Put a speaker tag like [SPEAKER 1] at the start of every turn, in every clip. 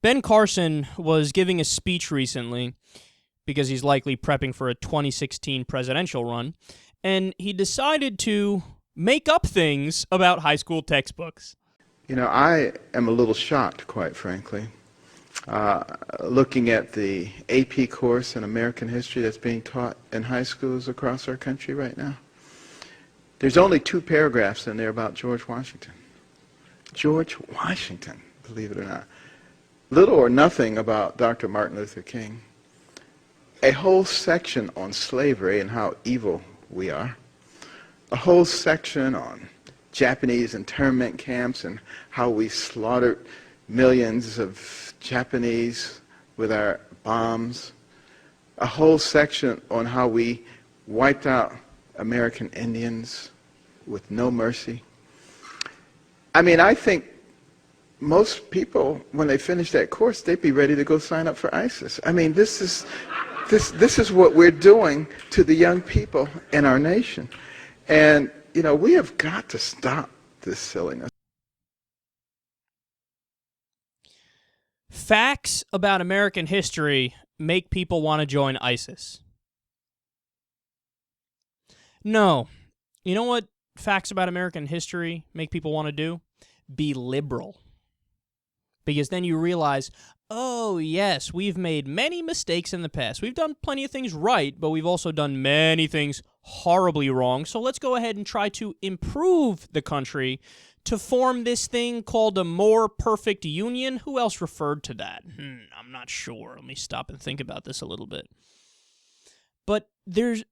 [SPEAKER 1] Ben Carson was giving a speech recently because he's likely prepping for a 2016 presidential run, and he decided to make up things about high school textbooks.
[SPEAKER 2] You know, I am a little shocked, quite frankly, looking at the AP course in American history that's being taught in high schools across our country right now. There's only 2 paragraphs in there about George Washington. George Washington, believe it or not. Little or nothing about Dr. Martin Luther King. A whole section on slavery and how evil we are. A whole section on Japanese internment camps and how we slaughtered millions of Japanese with our bombs. A whole section on how we wiped out American Indians with no mercy. I mean, I think most people, when they finish that course, they'd be ready to go sign up for ISIS. I mean, this is what we're doing to the young people in our nation. And, you know, we have got to stop this silliness.
[SPEAKER 1] Facts about American history make people want to join ISIS. No. You know what facts about American history make people want to do? Be liberal. Because then you realize, oh, yes, we've made many mistakes in the past. We've done plenty of things right, but we've also done many things horribly wrong. So let's go ahead and try to improve the country to form this thing called a more perfect union. Who else referred to that? I'm not sure. Let me stop and think about this a little bit. But there's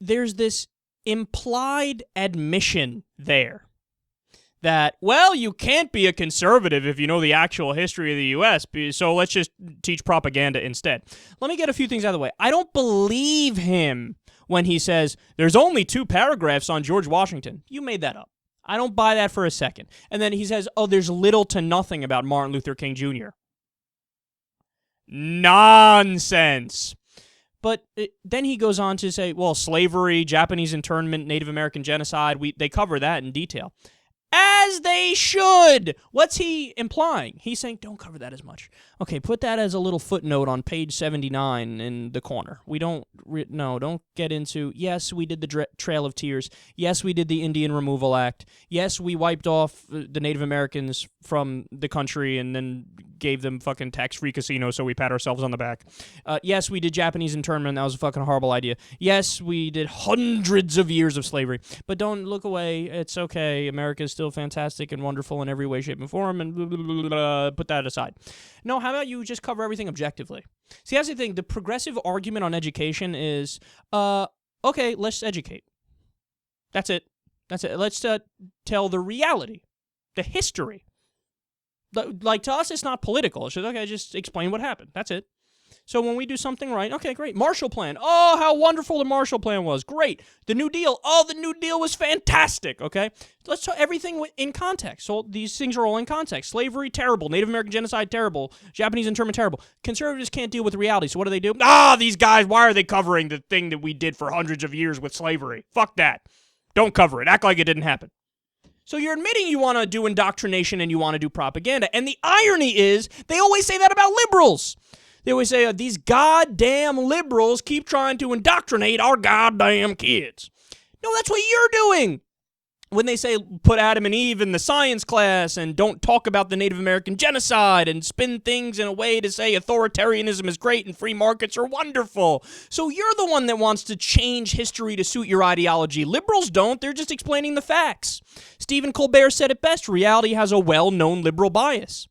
[SPEAKER 1] this implied admission there that, well, you can't be a conservative if you know the actual history of the U.S., so let's just teach propaganda instead. Let me get a few things out of the way. I don't believe him when he says, there's only 2 paragraphs on George Washington. You made that up. I don't buy that for a second. And then he says, oh, there's little to nothing about Martin Luther King Jr. Nonsense. But then he goes on to say, well, slavery, Japanese internment, Native American genocide, they cover that in detail. As they should. What's he implying? He's saying, don't cover that as much. Okay, put that as a little footnote on page 79 in the corner. We don't get into, yes, we did the Trail of Tears. Yes, we did the Indian Removal Act. Yes, we wiped off the Native Americans from the country and then gave them fucking tax-free casinos, so we pat ourselves on the back. Yes, we did Japanese internment. That was a fucking horrible idea. Yes, we did hundreds of years of slavery. But don't look away. It's okay. America's still fantastic and wonderful in every way, shape, and form, and blah, blah, blah, blah, put that aside. No, how about you just cover everything objectively? See, that's the thing. The progressive argument on education is, okay, let's educate. That's it. Let's tell the reality, the history. Like, to us, it's not political. It's just, okay, just explain what happened. That's it. So when we do something right, okay, great. Marshall Plan. Oh, how wonderful the Marshall Plan was. Great. The New Deal. Oh, the New Deal was fantastic, okay? Let's talk everything in context. So these things are all in context. Slavery, terrible. Native American genocide, terrible. Japanese internment, terrible. Conservatives can't deal with reality, so what do? These guys, why are they covering the thing that we did for hundreds of years with slavery? Fuck that. Don't cover it. Act like it didn't happen. So you're admitting you want to do indoctrination and you want to do propaganda. And the irony is, they always say that about liberals. They always say, these goddamn liberals keep trying to indoctrinate our goddamn kids. No, that's what you're doing. When they say, put Adam and Eve in the science class and don't talk about the Native American genocide and spin things in a way to say authoritarianism is great and free markets are wonderful. So you're the one that wants to change history to suit your ideology. Liberals don't. They're just explaining the facts. Stephen Colbert said it best. Reality has a well-known liberal bias.